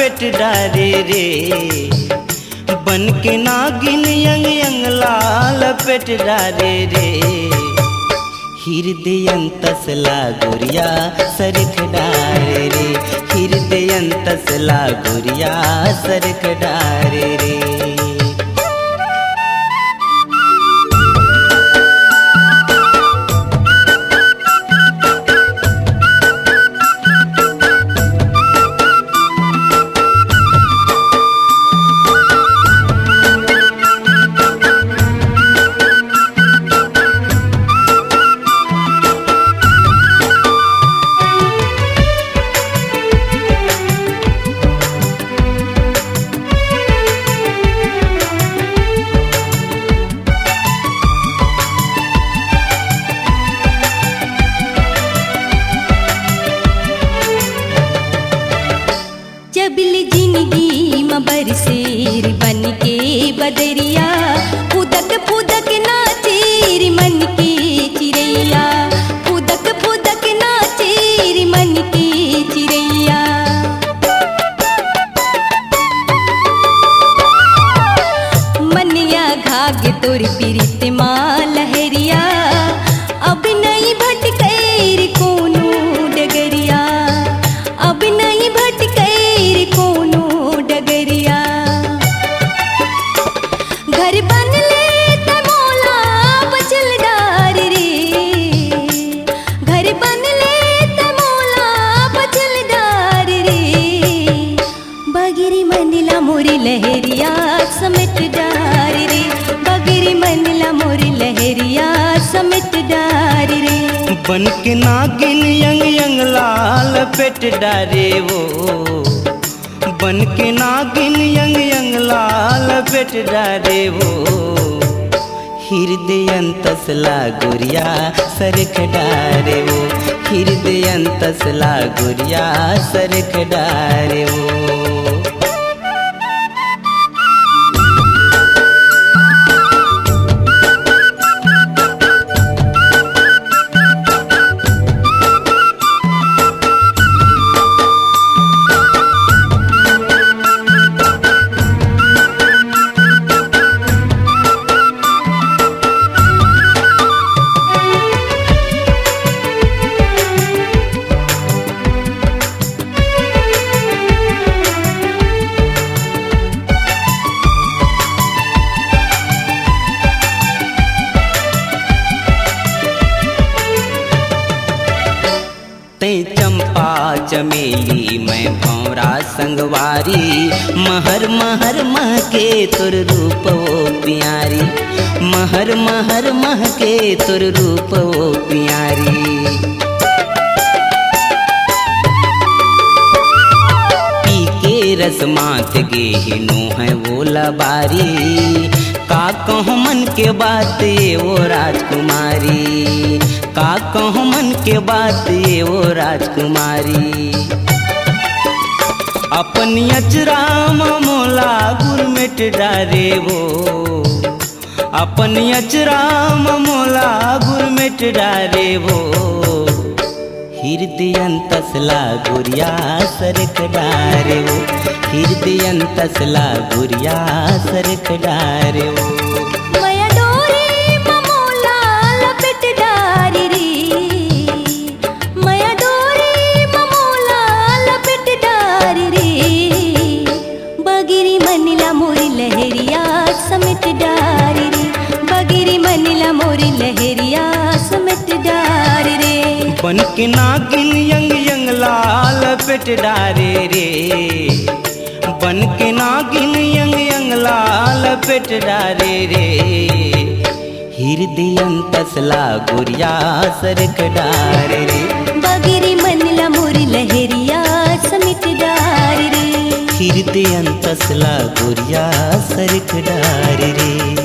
लपेट डारे रे, बन के नागिन यंग यंग लाल लपेट डारे रे। हृदयंतसला गुरिया सरख डारे रे, हृदयंतसला गुरिया सरख डारे रे। जबल जिंदगी में बरसेर बन के बदरिया, फुदक फुदक नाचेर मन के चिड़ैया, फुदक फुदक नाचेर मन के चिड़ैया। मनिया घाग तोर पीरित माँ लहरिया, अब नहीं भटकेर कोनो डगरिया, अब नहीं भटकेर कोनो डगरिया। घर बन ले त मौला बचल डार रे, घर बन ले त मौला बचल डार रे। बगिरी मनला मोरी लहरिया समेट डार रे, बगिरी मनला मोरी लहरिया समेट डार रे। बन के नागिन यंग यंग लाल लपेट डारे वो, बन के नागिन यंग यंग लाल लपेट डारे वो। हृदयंतसला गुरिया सरख डारे वो, हृदयंतसला गुरिया सरख डारे वो। तै चंपा चमेली मैं भौरा संगवारी, महर महर महके तुर रूप वो प्यारी, महर महर महके तुर रूप वो प्यारी। पी के रस मात गे हिनो है वो लबारी, का कहूँ मन के बात ये वो राजकुमारी, का कहूँ मन के बात ये वो राजकुमारी। अपनी अचरा मोला गुरमिट डारे वो, अपनी अचरा मोला गुरमिट डारे वो। हृदयंतसला गुरिया सरख डारे वो, हृदयंतसला गुरिया सरख डारे वो। मया डोरे ममोला लपेट डारे रे, मया डोरे ममोला लपेट डारे रे। बगिरी मनला मोरी लहरिया समेट डारे रे, बगिरी मनला मोरी लहरिया समेट डारे रे। बन के नागिन यंग यंग लाल लपेट डारे रे, बन के नागिन यंग यंग लाल लपेट डारे रे। हृदयंतसला गुरिया सरख डारे रे, बगिरी मनला मोरी लहरिया समेट डारे रे। हृदयंतसला गुरिया सरख डारे रे।